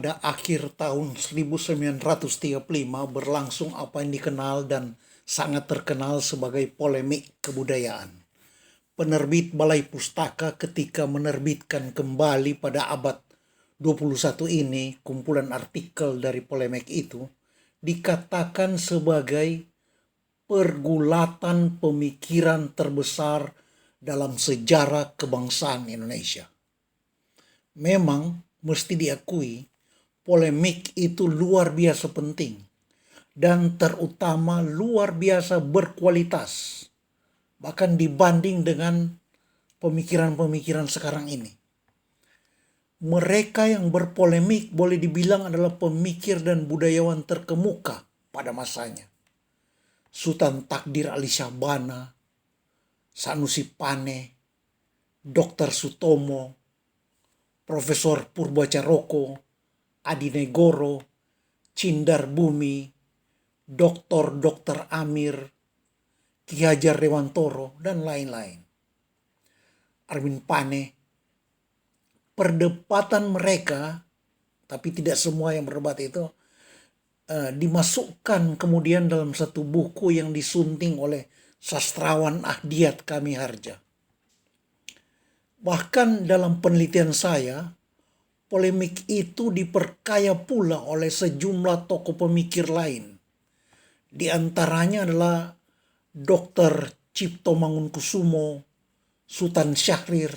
pada akhir tahun 1935 berlangsung apa yang dikenal dan sangat terkenal sebagai polemik kebudayaan. Penerbit Balai Pustaka ketika menerbitkan kembali pada abad 21 ini kumpulan artikel dari polemik itu dikatakan sebagai pergulatan pemikiran terbesar dalam sejarah kebangsaan Indonesia. Memang mesti diakui polemik itu luar biasa penting dan terutama luar biasa berkualitas, bahkan dibanding dengan pemikiran-pemikiran sekarang ini. Mereka yang berpolemik boleh dibilang adalah pemikir dan budayawan terkemuka pada masanya. Sultan Takdir Ali Syahbana, Sanusi Pane, Dr. Sutomo, Profesor Purbacaroko, Adi Negoro, Cindar Bumi, Dr. Amir, Ki Hajar Dewantoro, dan lain-lain. Armin Pane, perdebatan mereka, tapi tidak semua yang berdebat itu, dimasukkan kemudian dalam satu buku yang disunting oleh sastrawan Ahdiat Kamiharja. Bahkan dalam penelitian saya, polemik itu diperkaya pula oleh sejumlah tokoh pemikir lain. Di antaranya adalah Dr. Cipto Mangunkusumo, Sultan Syahrir,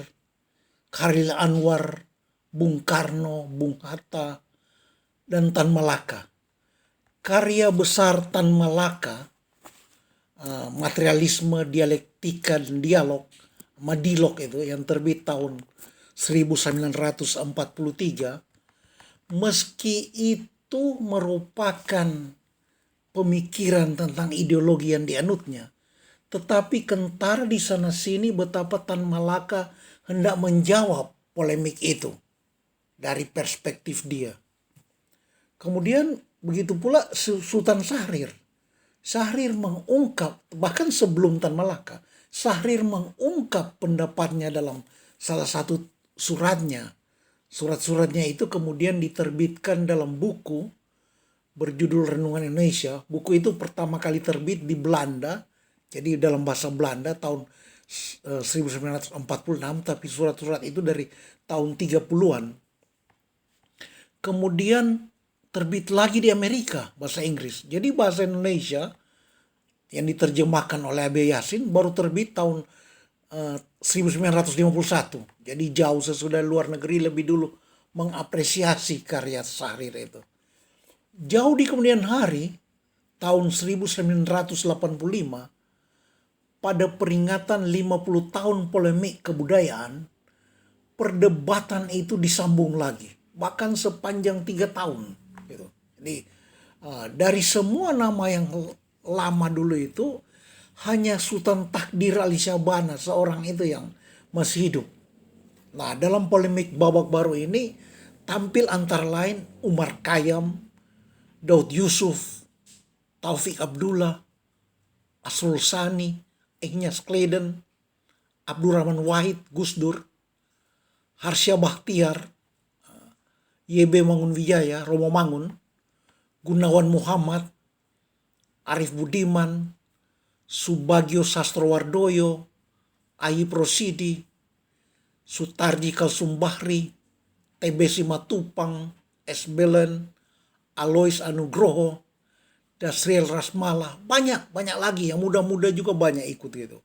Khalil Anwar, Bung Karno, Bung Hatta, dan Tan Malaka. Karya besar Tan Malaka, Materialisme, Dialektika, dan Dialog, Madilog itu yang terbit tahun 1943, meski itu merupakan pemikiran tentang ideologi yang dianutnya, tetapi kentara di sana sini betapa Tan Malaka hendak menjawab polemik itu dari perspektif dia. Kemudian begitu pula Sultan Syahrir. Syahrir mengungkap, bahkan sebelum Tan Malaka, Syahrir mengungkap pendapatnya dalam salah satu suratnya. Surat-suratnya itu kemudian diterbitkan dalam buku berjudul Renungan Indonesia. Buku itu pertama kali terbit di Belanda, jadi dalam bahasa Belanda tahun 1946, tapi surat-surat itu dari tahun 30-an. Kemudian terbit lagi di Amerika, bahasa Inggris. Jadi bahasa Indonesia yang diterjemahkan oleh Abe Yasin baru terbit tahun 1951. Jadi jauh sesudah luar negeri lebih dulu mengapresiasi karya Syahrir itu. Jauh di kemudian hari, tahun 1985, pada peringatan 50 tahun polemik kebudayaan, perdebatan itu disambung lagi. Bahkan sepanjang 3 tahun. Gitu. Jadi dari semua nama yang lama dulu itu, hanya Sultan Takdir Ali Syahbana seorang itu yang masih hidup. Nah, dalam polemik babak baru ini tampil antara lain Umar Khayyam, Daud Yusuf, Taufik Abdullah, Asrul Sani, Ignaz Kleden, Abdurrahman Wahid, Gus Dur, Harsha Bakhtiar, YB Mangunwijaya, Romo Mangun, Gunawan Muhammad, Arif Budiman, Subagio Sastrowardoyo, Ayib Rosidi, Sutarji Kalsumbahri, TB Simatupang, S. Belen, Alois Anugroho, Dasriel Rasmala, banyak lagi yang muda-muda juga banyak ikut gitu.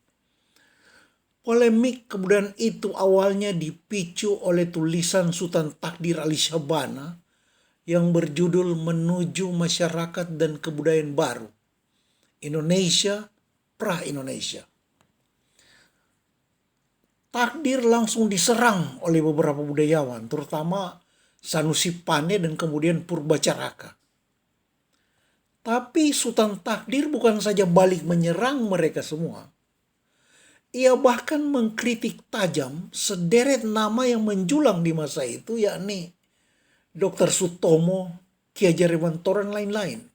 Polemik kemudian itu awalnya dipicu oleh tulisan Sultan Takdir Ali Syahbana yang berjudul Menuju Masyarakat dan Kebudayaan Baru, Indonesia pra-Indonesia. Takdir langsung diserang oleh beberapa budayawan, terutama Sanusi Pane dan kemudian Purbacaraka. Tapi Sultan Takdir bukan saja balik menyerang mereka semua. Ia bahkan mengkritik tajam sederet nama yang menjulang di masa itu, yakni Dr. Sutomo, Ki Hajar Dewantoro, dan lain-lain.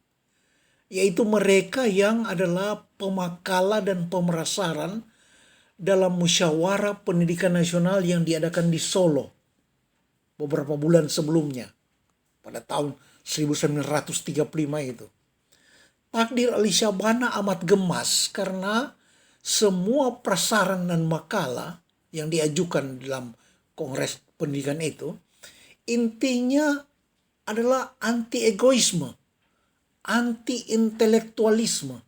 Yaitu mereka yang adalah pemakala dan pemerasaran dalam musyawarah pendidikan nasional yang diadakan di Solo beberapa bulan sebelumnya. pada tahun 1935 itu. Takdir Ali Syabana amat gemas karena semua prasaran dan makalah yang diajukan dalam Kongres Pendidikan itu intinya adalah anti-egoisme, anti-intelektualisme,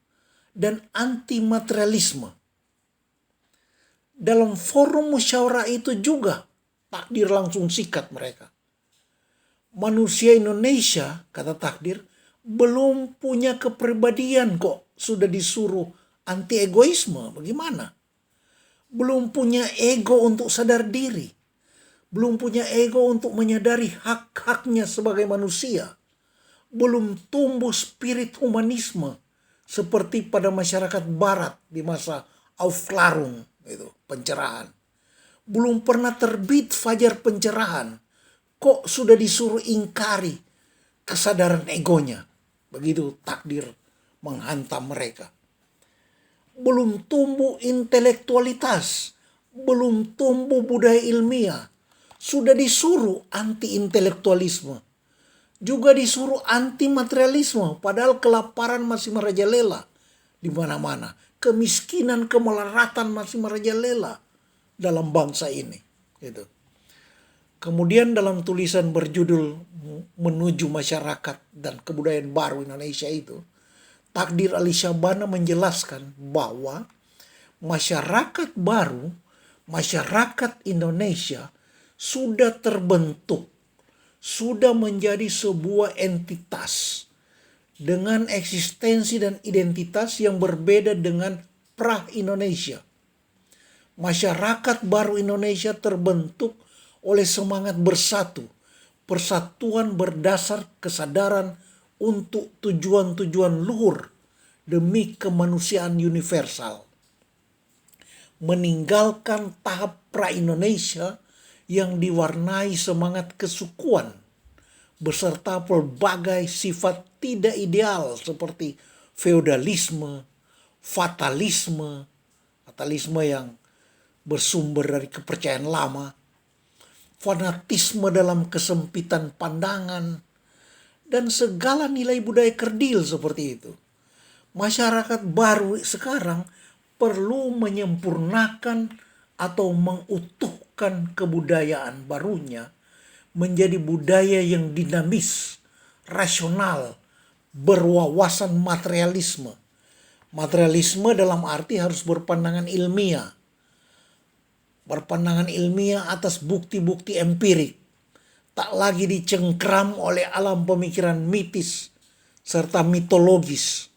dan anti-materialisme. Dalam forum musyawarah itu juga Takdir langsung sikat mereka. Manusia Indonesia, kata Takdir, belum punya kepribadian kok sudah disuruh anti-egoisme. Bagaimana? Belum punya ego untuk sadar diri. Belum punya ego untuk menyadari hak-haknya sebagai manusia. Belum tumbuh spirit humanisme seperti pada masyarakat barat di masa Aufklärung, itu pencerahan. Belum pernah terbit fajar pencerahan, kok sudah disuruh ingkari kesadaran egonya. Begitu Takdir menghantam mereka. Belum tumbuh intelektualitas, belum tumbuh budaya ilmiah, sudah disuruh anti-intelektualisme. Juga disuruh anti-materialisme, padahal kelaparan masih merajalela di mana-mana. Kemiskinan, kemelaratan masih merajalela dalam bangsa ini. Gitu. Kemudian dalam tulisan berjudul Menuju Masyarakat dan Kebudayaan Baru Indonesia itu, Takdir Ali Syabana menjelaskan bahwa masyarakat baru, masyarakat Indonesia sudah terbentuk, sudah menjadi sebuah entitas dengan eksistensi dan identitas yang berbeda dengan pra-Indonesia. Masyarakat baru Indonesia terbentuk oleh semangat bersatu, persatuan berdasar kesadaran untuk tujuan-tujuan luhur demi kemanusiaan universal. Meninggalkan tahap pra-Indonesia yang diwarnai semangat kesukuan beserta pelbagai sifat tidak ideal seperti feodalisme, fatalisme yang bersumber dari kepercayaan lama, fanatisme dalam kesempitan pandangan, dan segala nilai budaya kerdil seperti itu. Masyarakat baru sekarang perlu menyempurnakan atau mengutuhkan kebudayaan barunya menjadi budaya yang dinamis, rasional, berwawasan materialisme. Materialisme dalam arti harus berpandangan ilmiah. Berpandangan ilmiah atas bukti-bukti empirik. Tak lagi dicengkram oleh alam pemikiran mitis serta mitologis.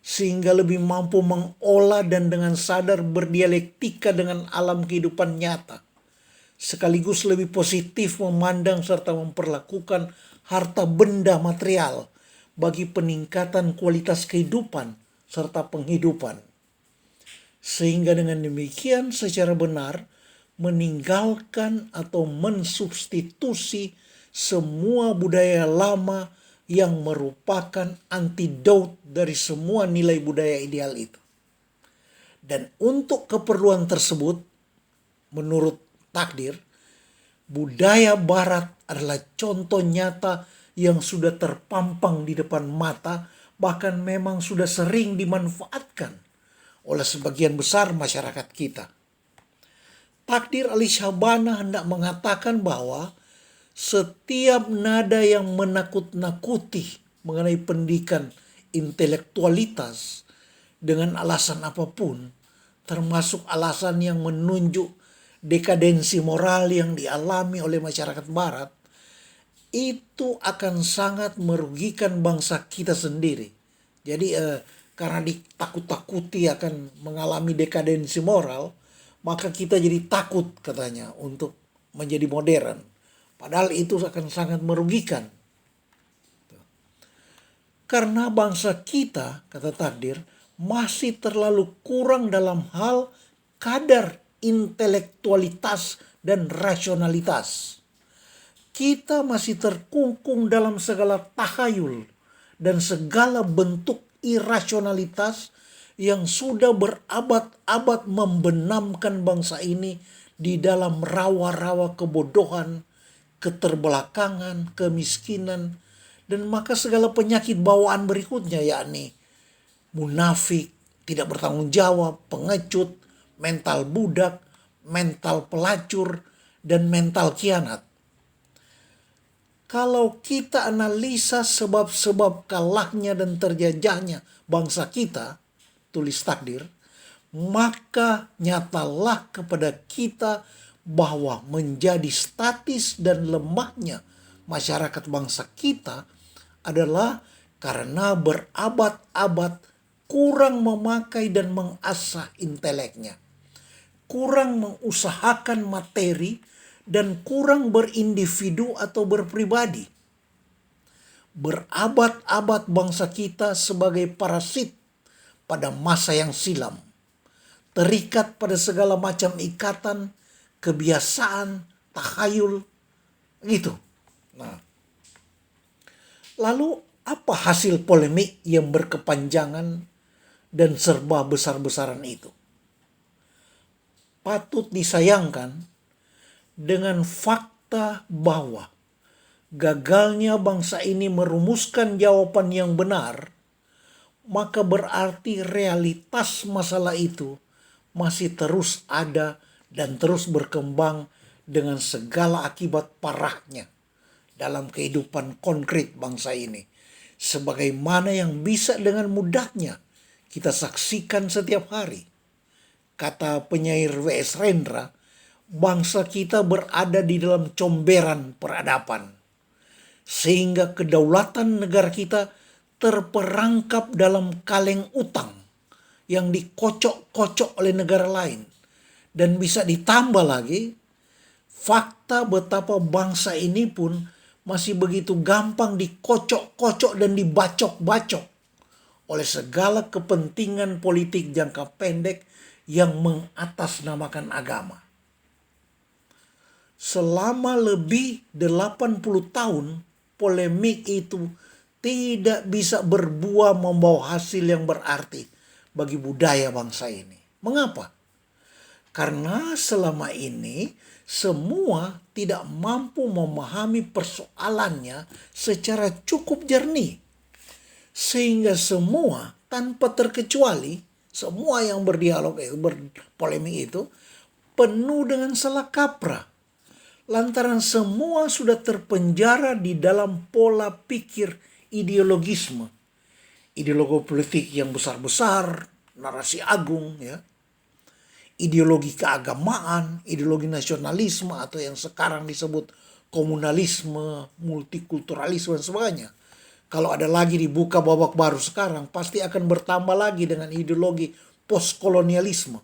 Sehingga lebih mampu mengolah dan dengan sadar berdialektika dengan alam kehidupan nyata. Sekaligus lebih positif memandang serta memperlakukan harta benda material bagi peningkatan kualitas kehidupan serta penghidupan. Sehingga dengan demikian secara benar meninggalkan atau mensubstitusi semua budaya lama yang merupakan antidot dari semua nilai budaya ideal itu. Dan untuk keperluan tersebut, menurut Takdir, budaya barat adalah contoh nyata yang sudah terpampang di depan mata, bahkan memang sudah sering dimanfaatkan oleh sebagian besar masyarakat kita. Takdir Ali Syabana hendak mengatakan bahwa setiap nada yang menakut-nakuti mengenai pendidikan intelektualitas dengan alasan apapun, termasuk alasan yang menunjuk dekadensi moral yang dialami oleh masyarakat barat, itu akan sangat merugikan bangsa kita sendiri. Jadi karena ditakut-takuti akan mengalami dekadensi moral, maka kita jadi takut katanya untuk menjadi modern. Padahal itu akan sangat merugikan. Karena bangsa kita, kata Takdir, masih terlalu kurang dalam hal kadar intelektualitas dan rasionalitas. Kita masih terkungkung dalam segala tahayul dan segala bentuk irasionalitas yang sudah berabad-abad membenamkan bangsa ini di dalam rawa-rawa kebodohan, keterbelakangan, kemiskinan, dan maka segala penyakit bawaan berikutnya, yakni munafik, tidak bertanggung jawab, pengecut, mental budak, mental pelacur, dan mental khianat. Kalau kita analisa sebab-sebab kalahnya dan terjajahnya bangsa kita, tulis takdir, maka nyatalah kepada kita bahwa menjadi statis dan lemahnya masyarakat bangsa kita adalah karena berabad-abad kurang memakai dan mengasah inteleknya, kurang mengusahakan materi, dan kurang berindividu atau berpribadi. Berabad-abad bangsa kita sebagai parasit pada masa yang silam, terikat pada segala macam ikatan, kebiasaan, takhayul, gitu. Nah, lalu apa hasil polemik yang berkepanjangan dan serba besar-besaran itu? Patut disayangkan dengan fakta bahwa gagalnya bangsa ini merumuskan jawaban yang benar, maka berarti realitas masalah itu masih terus ada dan terus berkembang dengan segala akibat parahnya dalam kehidupan konkret bangsa ini. Sebagaimana yang bisa dengan mudahnya kita saksikan setiap hari. Kata penyair W.S. Rendra, bangsa kita berada di dalam comberan peradaban, sehingga kedaulatan negara kita terperangkap dalam kaleng utang yang dikocok-kocok oleh negara lain. Dan bisa ditambah lagi fakta betapa bangsa ini pun masih begitu gampang dikocok-kocok dan dibacok-bacok oleh segala kepentingan politik jangka pendek yang mengatasnamakan agama. Selama lebih 80 tahun, polemik itu tidak bisa berbuah membawa hasil yang berarti bagi budaya bangsa ini. Mengapa? Karena selama ini semua tidak mampu memahami persoalannya secara cukup jernih. Sehingga semua tanpa terkecuali, semua yang berdialog itu, berpolemik itu, penuh dengan salah kaprah. Lantaran semua sudah terpenjara di dalam pola pikir ideologisme. Ideologi politik yang besar-besar, narasi agung, ya. Ideologi keagamaan, ideologi nasionalisme atau yang sekarang disebut komunalisme, multikulturalisme dan sebagainya. Kalau ada lagi dibuka babak baru sekarang, pasti akan bertambah lagi dengan ideologi postkolonialisme.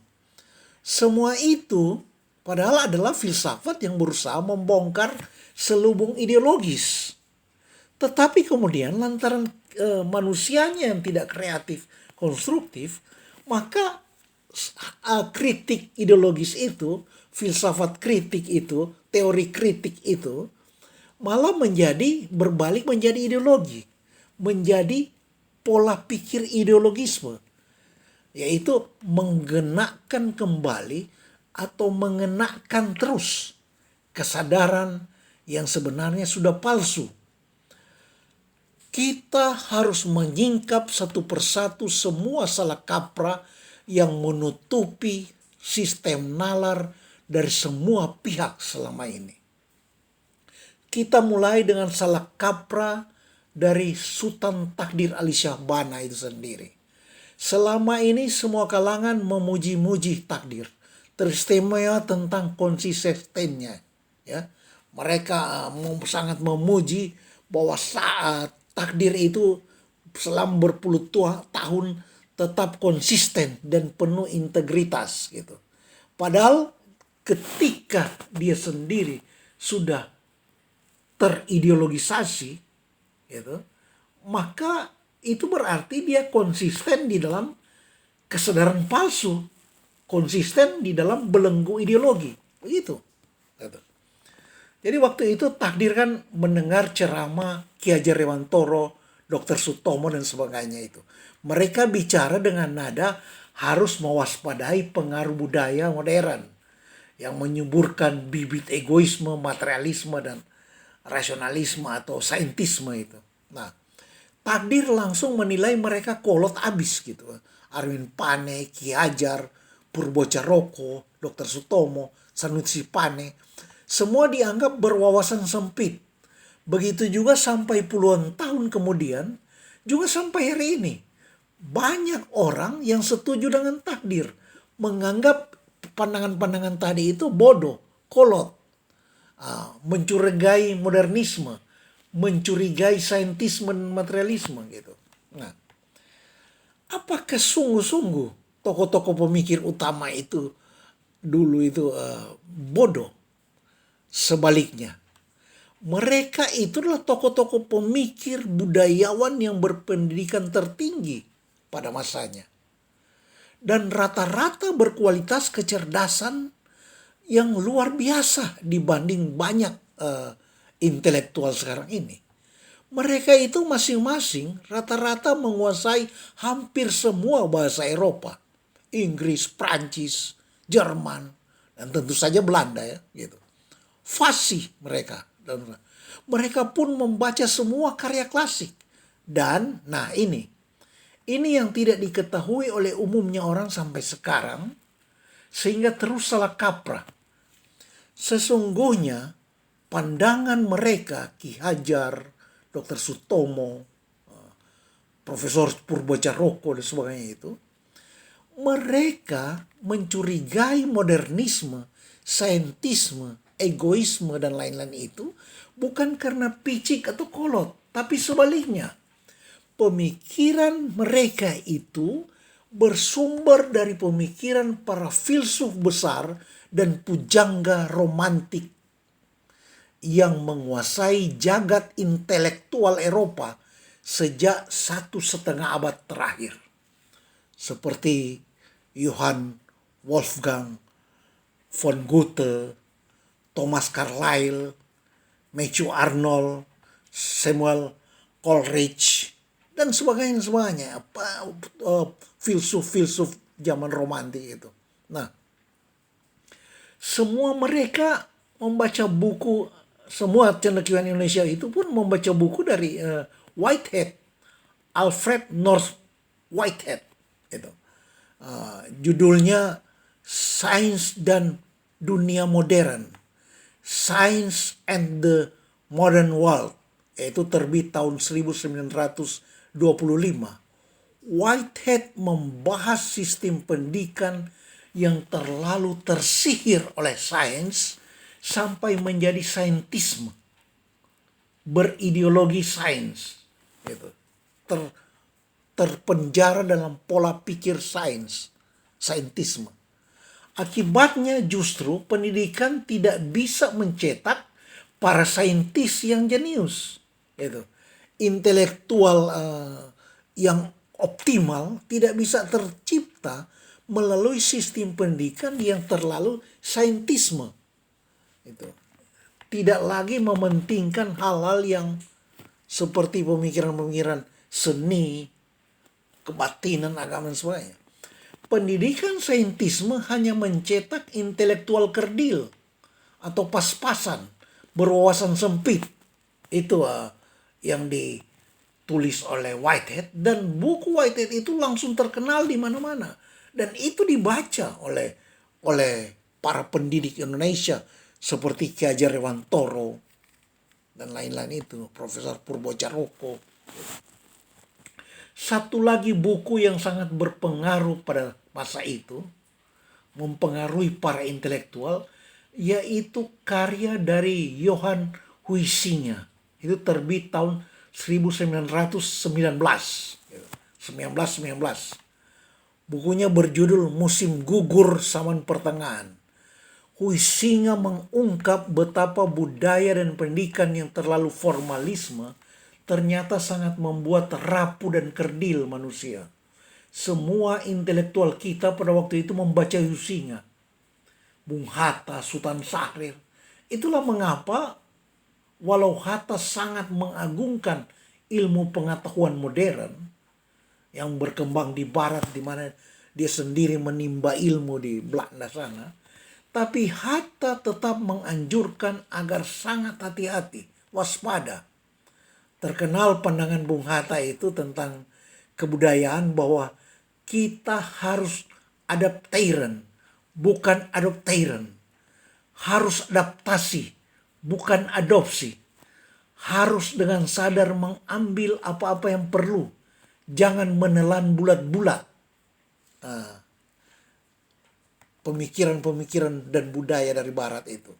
Semua itu padahal adalah filsafat yang berusaha membongkar selubung ideologis. Tetapi kemudian lantaran manusianya yang tidak kreatif, konstruktif, maka kritik ideologis itu, filsafat kritik itu, teori kritik itu malah berbalik menjadi ideologi, menjadi pola pikir ideologisme, yaitu menggenakan kembali atau mengenakan terus kesadaran yang sebenarnya sudah palsu. Kita harus menyingkap satu persatu semua salah kaprah yang menutupi sistem nalar dari semua pihak selama ini. Kita mulai dengan salah kaprah dari Sultan Takdir Ali Shah Bana itu sendiri. Selama ini semua kalangan memuji-muji takdir, teristimewa tentang konsistennya, ya. Mereka sangat memuji bahwa saat takdir itu selama berpuluh tahun tetap konsisten dan penuh integritas gitu. Padahal ketika dia sendiri sudah terideologisasi gitu, maka itu berarti dia konsisten di dalam kesadaran palsu, konsisten di dalam belenggu ideologi, begitu. Jadi waktu itu takdir kan mendengar ceramah Ki Hajar Dewantoro, Dr. Sutomo dan sebagainya itu. Mereka bicara dengan nada harus mewaspadai pengaruh budaya modern yang menyuburkan bibit egoisme, materialisme dan rasionalisme atau saintisme itu. Nah, takdir langsung menilai mereka kolot abis gitu. Arwin Pane, Ki Hajar, Purbo Caroko, Dr. Sutomo, Sanusi Pane, semua dianggap berwawasan sempit. Begitu juga sampai puluhan tahun kemudian, juga sampai hari ini. Banyak orang yang setuju dengan takdir, menganggap pandangan-pandangan tadi itu bodoh, kolot, mencurigai modernisme, mencurigai saintisme dan materialisme gitu. Nah, apakah sungguh-sungguh tokoh-tokoh pemikir utama itu dulu itu bodoh? Sebaliknya, mereka itu adalah tokoh-tokoh pemikir budayawan yang berpendidikan tertinggi pada masanya. Dan rata-rata berkualitas kecerdasan yang luar biasa dibanding banyak intelektual sekarang ini. Mereka itu masing-masing rata-rata menguasai hampir semua bahasa Eropa. Inggris, Prancis, Jerman, dan tentu saja Belanda ya gitu. Fasih mereka. Dan mereka pun membaca semua karya klasik. Dan nah ini yang tidak diketahui oleh umumnya orang sampai sekarang, sehingga terus salah kaprah. Sesungguhnya pandangan mereka, Ki Hajar, Dr. Sutomo, Profesor Purbo Caroko dan sebagainya itu, mereka mencurigai modernisme, saintisme, egoisme dan lain-lain itu bukan karena picik atau kolot, tapi sebaliknya. Pemikiran mereka itu bersumber dari pemikiran para filsuf besar dan pujangga romantik yang menguasai jagat intelektual Eropa sejak 1,5 abad terakhir. Seperti Johann Wolfgang von Goethe, Thomas Carlyle, Matthew Arnold, Samuel Coleridge, dan sebagainya. Filsuf-filsuf zaman romantik itu. Nah, semua mereka membaca buku, semua cendekiawan Indonesia itu pun membaca buku dari Whitehead, Alfred North Whitehead. Itu. Judulnya Sains dan Dunia Modern, Science and the Modern World, yaitu terbit tahun 1925. Whitehead membahas sistem pendidikan yang terlalu tersihir oleh sains sampai menjadi saintisme, berideologi sains, gitu. Terpenjara dalam pola pikir saintisme. Akibatnya justru pendidikan tidak bisa mencetak para saintis yang jenius, gitu. Intelektual yang optimal tidak bisa tercipta melalui sistem pendidikan yang terlalu saintisme. Itu tidak lagi mementingkan hal-hal yang seperti pemikiran-pemikiran seni, kebatinan, agama dan sebagainya. Pendidikan saintisme hanya mencetak intelektual kerdil atau pas-pasan, berwawasan sempit. Itu yang ditulis oleh Whitehead, dan buku Whitehead itu langsung terkenal di mana-mana, dan itu dibaca oleh para pendidik Indonesia seperti Ki Hajar Dewantoro dan lain-lain itu, Profesor Purbo Caroko. Satu lagi buku yang sangat berpengaruh pada masa itu, mempengaruhi para intelektual, yaitu karya dari Johann Huizinga. Itu terbit tahun 1919. Bukunya berjudul Musim Gugur Zaman Pertengahan. Huizinga mengungkap betapa budaya dan pendidikan yang terlalu formalisme ternyata sangat membuat rapuh dan kerdil manusia. Semua intelektual kita pada waktu itu membaca Huizinga, Bung Hatta, Sultan Syahrir. Itulah mengapa walau Hatta sangat mengagungkan ilmu pengetahuan modern yang berkembang di barat, di mana dia sendiri menimba ilmu di Belanda sana, tapi Hatta tetap menganjurkan agar sangat hati-hati waspada. Terkenal pandangan Bung Hatta itu tentang kebudayaan bahwa kita harus adaptarian, bukan adoptarian. Harus adaptasi, bukan adopsi. Harus dengan sadar mengambil apa-apa yang perlu. Jangan menelan bulat-bulat. Pemikiran-pemikiran dan budaya dari barat itu.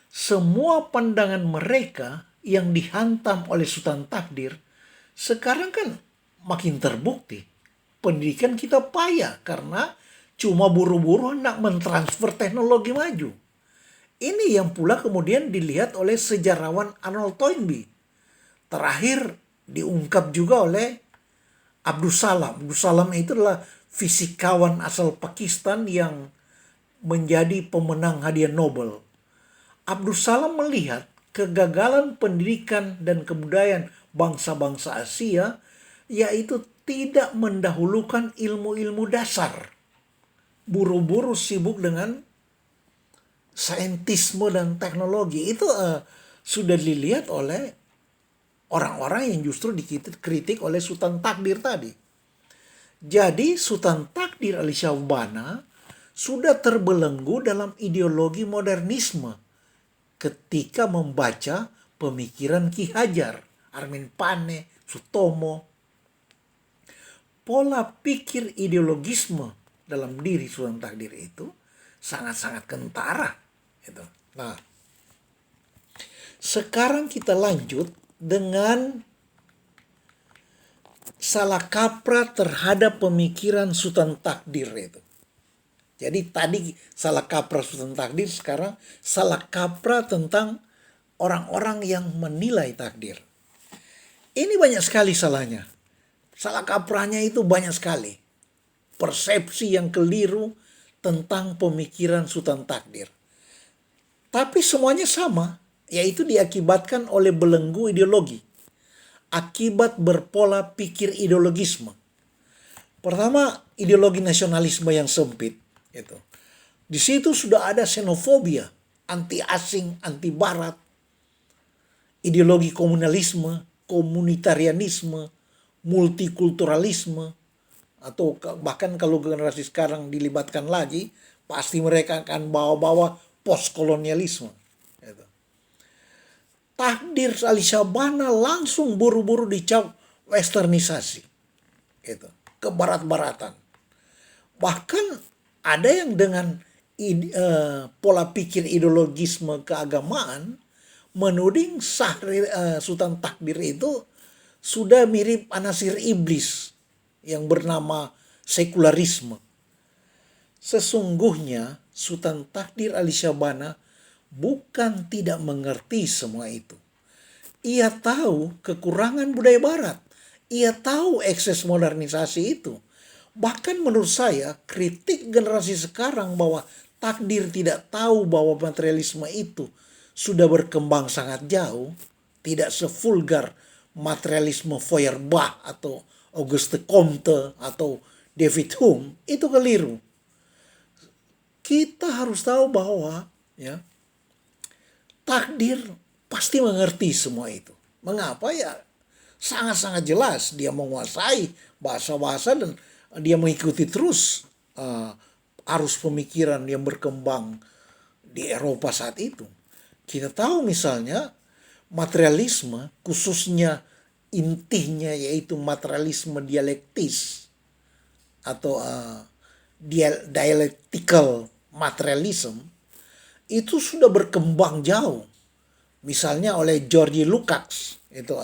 Semua pandangan mereka yang dihantam oleh Sultan Takdir sekarang kan makin terbukti. Pendidikan kita payah karena cuma buru-buru hendak mentransfer teknologi maju. Ini yang pula kemudian dilihat oleh sejarawan Arnold Toynbee. Terakhir diungkap juga oleh Abdus Salam. Abdus Salam itu adalah fisikawan asal Pakistan yang menjadi pemenang hadiah Nobel. Abdus Salam melihat kegagalan pendidikan dan kebudayaan bangsa-bangsa Asia yaitu tidak mendahulukan ilmu-ilmu dasar. Buru-buru sibuk dengan saintisme dan teknologi. Itu sudah dilihat oleh orang-orang yang justru dikritik oleh Sultan Takdir tadi. Jadi Sultan Takdir Ali Shah Bana sudah terbelenggu dalam ideologi modernisme ketika membaca pemikiran Ki Hajar, Armin Pane, Sutomo. Pola pikir ideologisme dalam diri Sultan Takdir itu sangat-sangat kentara. Gitu. Nah, sekarang kita lanjut dengan salah kaprah terhadap pemikiran Sultan Takdir itu. Jadi tadi salah kaprah Sultan Takdir, sekarang salah kaprah tentang orang-orang yang menilai takdir. Ini banyak sekali salahnya. Salah kaprahnya itu banyak sekali. Persepsi yang keliru tentang pemikiran Sultan Takdir. Tapi semuanya sama, yaitu diakibatkan oleh belenggu ideologi. Akibat berpola pikir ideologisme. Pertama, ideologi nasionalisme yang sempit. Gitu. Di situ sudah ada xenofobia, anti asing, anti barat, ideologi komunalisme, komunitarianisme, multikulturalisme, atau bahkan kalau generasi sekarang dilibatkan lagi, pasti mereka akan bawa-bawa postkolonialisme. Gitu. Takdir Ali Shah Bana langsung buru-buru dicap westernisasi, gitu, kebarat-baratan. Bahkan ada yang dengan pola pikir ideologisme keagamaan menuding Sultan Takdir itu sudah mirip anasir iblis yang bernama sekularisme. Sesungguhnya Sultan Takdir Ali Shah Bana bukan tidak mengerti semua itu. Ia tahu kekurangan budaya barat. Ia tahu ekses modernisasi itu. Bahkan menurut saya kritik generasi sekarang bahwa Takdir tidak tahu bahwa materialisme itu sudah berkembang sangat jauh. Tidak sevulgar materialisme Feuerbach atau Auguste Comte atau David Hume. Itu keliru. Kita harus tahu bahwa ya, Takdir pasti mengerti semua itu. Mengapa ya? Sangat-sangat jelas dia menguasai bahasa-bahasa dan dia mengikuti terus arus pemikiran yang berkembang di Eropa saat itu. Kita tahu misalnya materialisme, khususnya intinya yaitu materialisme dialektis atau dialectical materialism, itu sudah berkembang jauh. Misalnya oleh Georgi Lukács, itu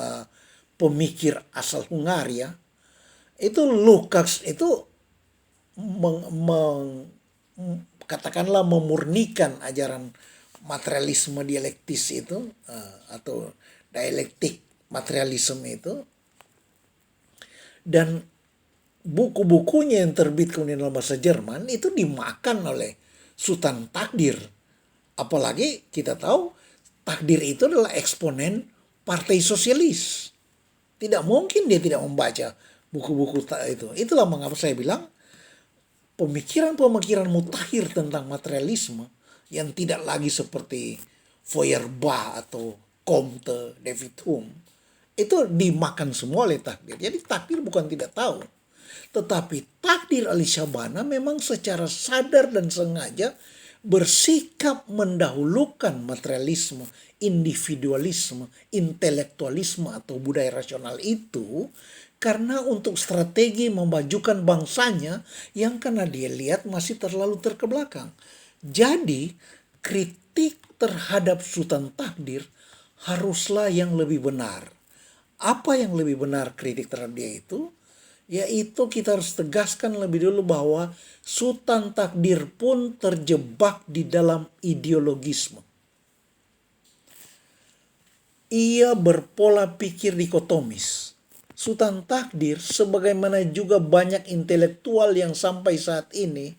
pemikir asal Hungaria. Itu Lukács itu katakanlah memurnikan ajaran materialisme dialektis itu atau dialektik materialisme itu. Dan buku-bukunya yang terbit kemudian dalam bahasa Jerman itu dimakan oleh Sultan Takdir. Apalagi kita tahu Takdir itu adalah eksponen Partai Sosialis. Tidak mungkin dia tidak membaca buku-buku itu. Itulah mengapa saya bilang pemikiran-pemikiran mutakhir tentang materialisme yang tidak lagi seperti Feuerbach atau Comte, David Hume, itu dimakan semua oleh takdir. Jadi takdir bukan tidak tahu. Tetapi takdir Ali Syabana memang secara sadar dan sengaja bersikap mendahulukan materialisme, individualisme, intelektualisme atau budaya rasional itu karena untuk strategi memajukan bangsanya yang karena dia lihat masih terlalu terkebelakang. Jadi kritik terhadap Sultan Takdir haruslah yang lebih benar. Apa yang lebih benar kritik terhadap dia itu? Yaitu kita harus tegaskan lebih dulu bahwa Sultan Takdir pun terjebak di dalam ideologisme. Ia berpola pikir dikotomis. Sultan Takdir sebagaimana juga banyak intelektual yang sampai saat ini,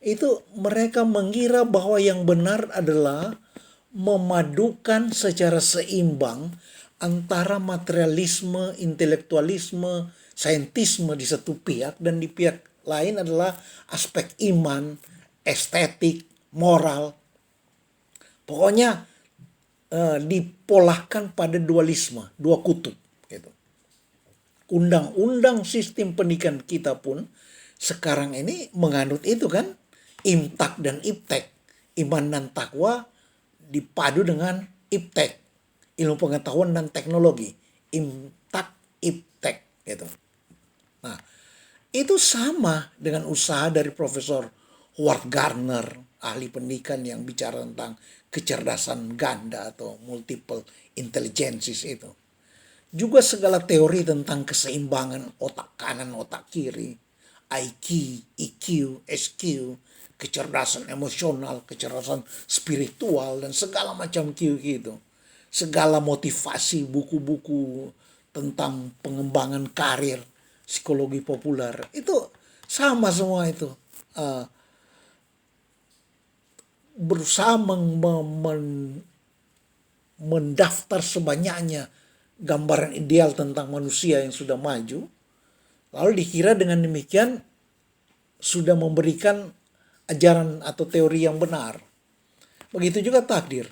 itu mereka mengira bahwa yang benar adalah memadukan secara seimbang antara materialisme, intelektualisme, saintisme di satu pihak dan di pihak lain adalah aspek iman, estetik, moral. Pokoknya dipolahkan pada dualisme, dua kutub gitu. Undang-undang sistem pendidikan kita pun sekarang ini menganut itu kan, imtak dan iptek, iman dan takwa dipadu dengan iptek, ilmu pengetahuan dan teknologi, imtak iptek gitu. Nah, itu sama dengan usaha dari Profesor Howard Gardner, ahli pendidikan yang bicara tentang kecerdasan ganda atau multiple intelligences itu. Juga segala teori tentang keseimbangan otak kanan, otak kiri, IQ, EQ, SQ, kecerdasan emosional, kecerdasan spiritual, dan segala macam Q gitu. Segala motivasi, buku-buku tentang pengembangan karir, psikologi populer, itu sama semua itu. Berusaha mendaftar sebanyaknya gambaran ideal tentang manusia yang sudah maju, lalu dikira dengan demikian sudah memberikan ajaran atau teori yang benar. Begitu juga takdir.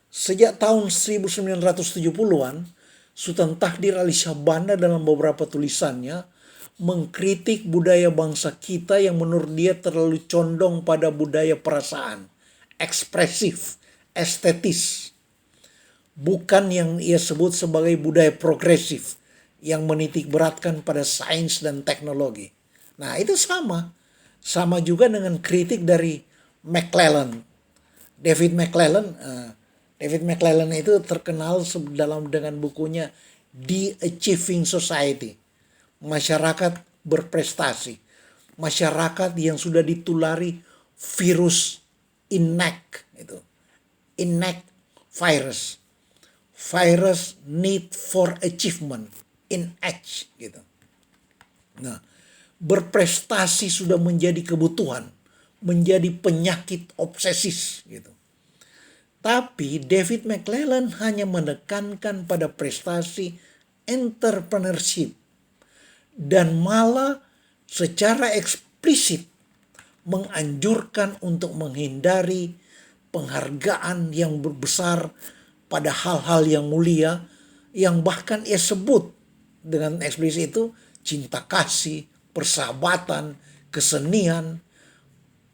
Sejak tahun 1970-an, Sultan Takdir Ali Syabana dalam beberapa tulisannya mengkritik budaya bangsa kita yang menurut dia terlalu condong pada budaya perasaan, ekspresif, estetis. Bukan yang ia sebut sebagai budaya progresif yang menitik beratkan pada sains dan teknologi. Nah, itu sama. Sama juga dengan kritik dari McClellan. David McClellan itu terkenal dengan bukunya The Achieving Society. Masyarakat berprestasi. Masyarakat yang sudah ditulari virus inact itu. Inact virus. Virus need for achievement. Inact gitu. Nah, berprestasi sudah menjadi kebutuhan, menjadi penyakit obsesis gitu. Tapi David McClellan hanya menekankan pada prestasi entrepreneurship dan malah secara eksplisit menganjurkan untuk menghindari penghargaan yang besar pada hal-hal yang mulia yang bahkan ia sebut dengan eksplisit itu cinta kasih, persahabatan, kesenian,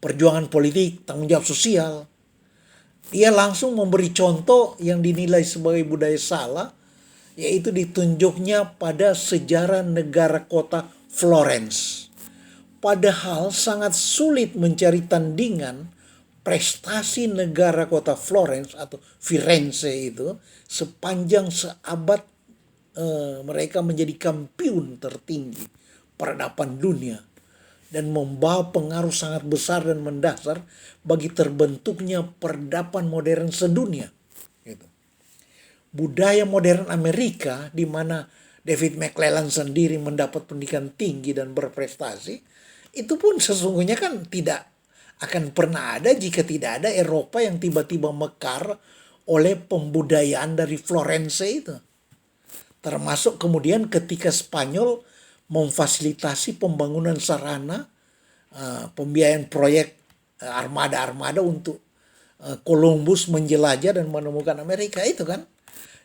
perjuangan politik, tanggung jawab sosial. Ia langsung memberi contoh yang dinilai sebagai budaya salah, yaitu ditunjuknya pada sejarah negara kota Florence. Padahal sangat sulit mencari tandingan prestasi negara kota Florence atau Firenze itu sepanjang seabad mereka menjadi kampiun tertinggi peradaban dunia dan membawa pengaruh sangat besar dan mendasar bagi terbentuknya peradaban modern sedunia. Gitu. Budaya modern Amerika di mana David McClellan sendiri mendapat pendidikan tinggi dan berprestasi, itu pun sesungguhnya kan tidak akan pernah ada jika tidak ada Eropa yang tiba-tiba mekar oleh pembudayaan dari Florence itu. Termasuk kemudian ketika Spanyol memfasilitasi pembangunan sarana, pembiayaan proyek armada-armada untuk Columbus menjelajah dan menemukan Amerika itu kan.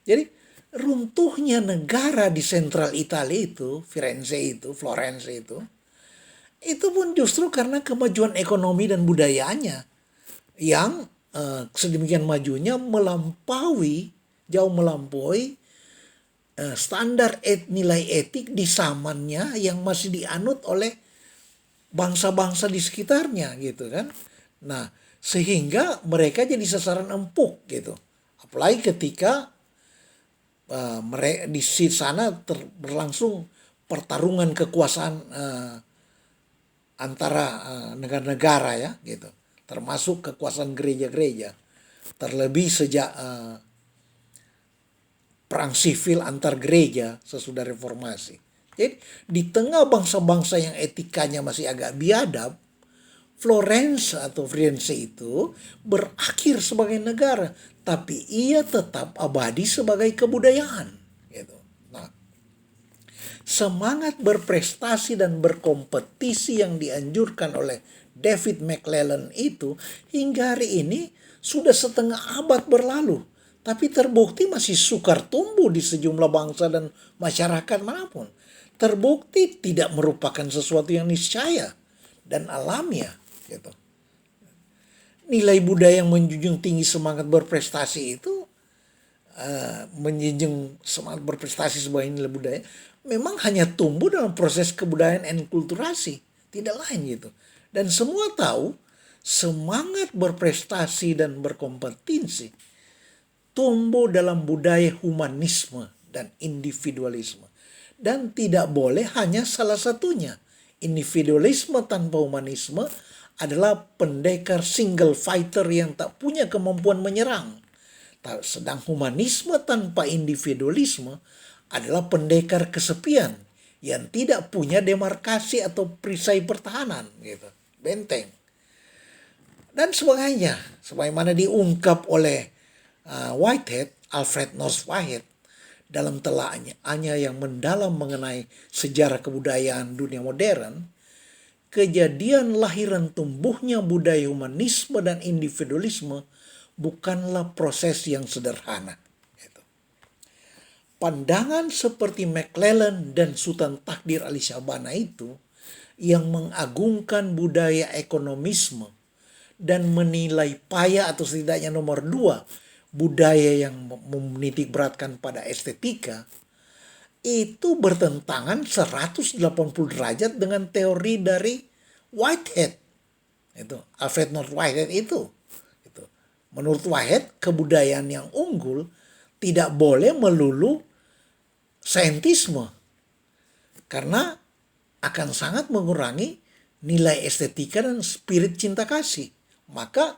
Jadi runtuhnya negara di sentral Italia itu, Firenze itu, Florence itu pun justru karena kemajuan ekonomi dan budayanya yang sedemikian majunya jauh melampaui standar nilai etik di zamannya yang masih dianut oleh bangsa-bangsa di sekitarnya gitu kan. Nah, sehingga mereka jadi sasaran empuk gitu. Apalagi ketika mereka di sana berlangsung pertarungan kekuasaan antara negara-negara ya gitu. Termasuk kekuasaan gereja-gereja. Terlebih sejak perang sivil antar gereja sesudah reformasi. Jadi di tengah bangsa-bangsa yang etikanya masih agak biadab, Florence atau Firenze itu berakhir sebagai negara, tapi ia tetap abadi sebagai kebudayaan. Gitu. Nah, semangat berprestasi dan berkompetisi yang dianjurkan oleh David McClellan itu hingga hari ini sudah setengah abad berlalu, tapi terbukti masih sukar tumbuh di sejumlah bangsa dan masyarakat manapun. Terbukti tidak merupakan sesuatu yang niscaya dan alamiah. Gitu. Nilai budaya yang menjunjung tinggi semangat berprestasi itu, menjunjung semangat berprestasi sebagai nilai budaya, memang hanya tumbuh dalam proses kebudayaan enkulturasi, tidak lain gitu. Dan semua tahu semangat berprestasi dan berkompetisi tumbuh dalam budaya humanisme dan individualisme. Dan tidak boleh hanya salah satunya. Individualisme tanpa humanisme adalah pendekar single fighter yang tak punya kemampuan menyerang. Sedang humanisme tanpa individualisme adalah pendekar kesepian yang tidak punya demarkasi atau perisai pertahanan, gitu, benteng. Dan sebagainya, sebagaimana diungkap oleh Whitehead, Alfred North Whitehead, dalam telaahnya yang mendalam mengenai sejarah kebudayaan dunia modern, kejadian lahiran tumbuhnya budaya humanisme dan individualisme bukanlah proses yang sederhana. Pandangan seperti McClellan dan Sultan Takdir Ali Syahbana itu yang mengagungkan budaya ekonomisme dan menilai payah atau setidaknya nomor 2 budaya yang menitik beratkan pada estetika, itu bertentangan 180 derajat dengan teori dari Whitehead. Itu Alfred North Whitehead itu. Menurut Whitehead, kebudayaan yang unggul tidak boleh melulu saintisme, karena akan sangat mengurangi nilai estetika dan spirit cinta kasih. Maka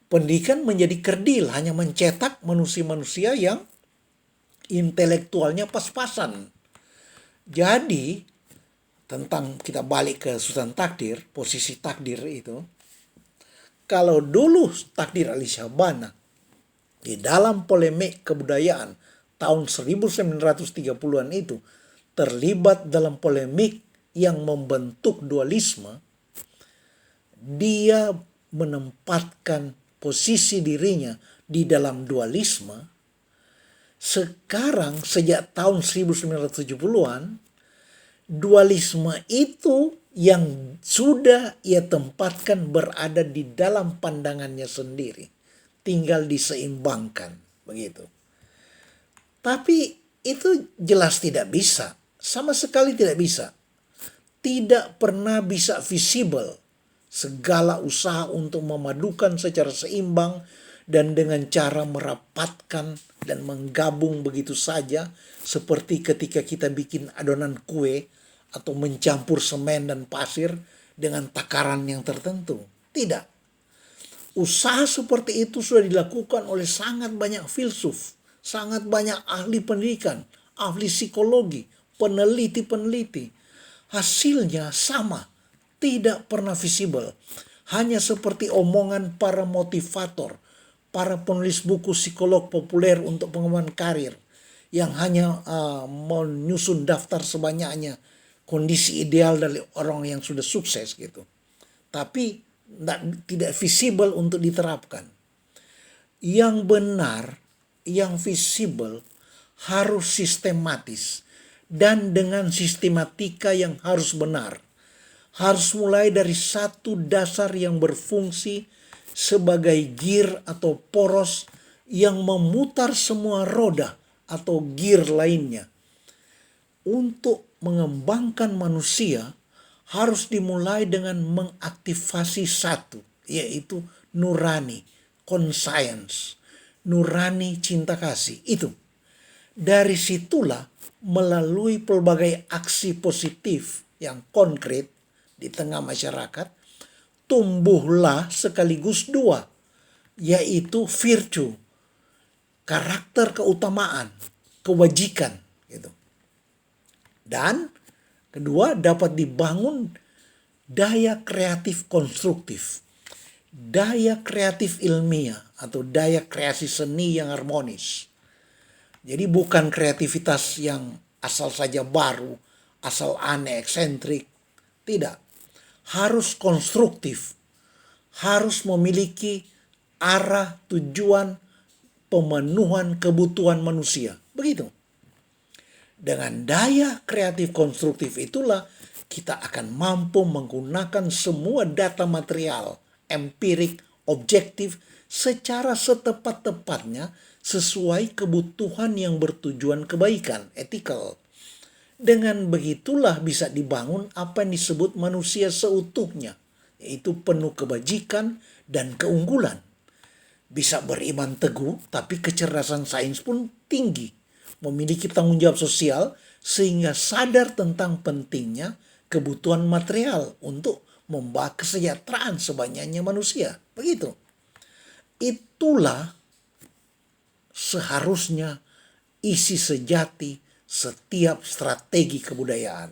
pendidikan menjadi kerdil, hanya mencetak manusia-manusia yang intelektualnya pas-pasan. Jadi, tentang kita balik ke Sultan Takdir, posisi takdir itu, kalau dulu Takdir Ali Syahbana di dalam polemik kebudayaan tahun 1930-an itu terlibat dalam polemik yang membentuk dualisme, dia menempatkan posisi dirinya di dalam dualisme. Sekarang sejak tahun 1970-an, dualisme itu yang sudah ia tempatkan berada di dalam pandangannya sendiri, tinggal diseimbangkan begitu. Tapi itu jelas tidak bisa, sama sekali tidak bisa. Tidak pernah bisa visible segala usaha untuk memadukan secara seimbang dan dengan cara merapatkan dan menggabung begitu saja, seperti ketika kita bikin adonan kue atau mencampur semen dan pasir dengan takaran yang tertentu. Tidak. Usaha seperti itu sudah dilakukan oleh sangat banyak filsuf, sangat banyak ahli pendidikan, ahli psikologi, peneliti-peneliti. Hasilnya sama, tidak pernah visible. Hanya seperti omongan para motivator, para penulis buku psikolog populer untuk pengembangan karir, yang hanya menyusun daftar sebanyaknya kondisi ideal dari orang yang sudah sukses gitu. Tapi tidak visible untuk diterapkan. Yang benar, yang visible harus sistematis dan dengan sistematika yang harus benar. Harus mulai dari satu dasar yang berfungsi sebagai gear atau poros yang memutar semua roda atau gear lainnya. Untuk mengembangkan manusia harus dimulai dengan mengaktifasi satu, yaitu nurani, conscience, nurani cinta kasih. Itu. Dari situlah melalui pelbagai aksi positif yang konkret di tengah masyarakat, tumbuhlah sekaligus dua, yaitu virtue, karakter keutamaan, kewajikan. Gitu. Dan kedua, dapat dibangun daya kreatif konstruktif, daya kreatif ilmiah atau daya kreasi seni yang harmonis. Jadi bukan kreativitas yang asal saja baru, asal aneh, eksentrik. Tidak. Harus konstruktif. Harus memiliki arah, tujuan, pemenuhan kebutuhan manusia. Begitu. Dengan daya kreatif konstruktif itulah kita akan mampu menggunakan semua data material, empirik, objektif secara setepat-tepatnya sesuai kebutuhan yang bertujuan kebaikan, ethical. Dengan begitulah bisa dibangun apa yang disebut manusia seutuhnya, yaitu penuh kebajikan dan keunggulan. Bisa beriman teguh, tapi kecerdasan sains pun tinggi. Memiliki tanggung jawab sosial sehingga sadar tentang pentingnya kebutuhan material untuk membawa kesejahteraan sebanyaknya manusia. Begitu. Itulah seharusnya isi sejati setiap strategi kebudayaan.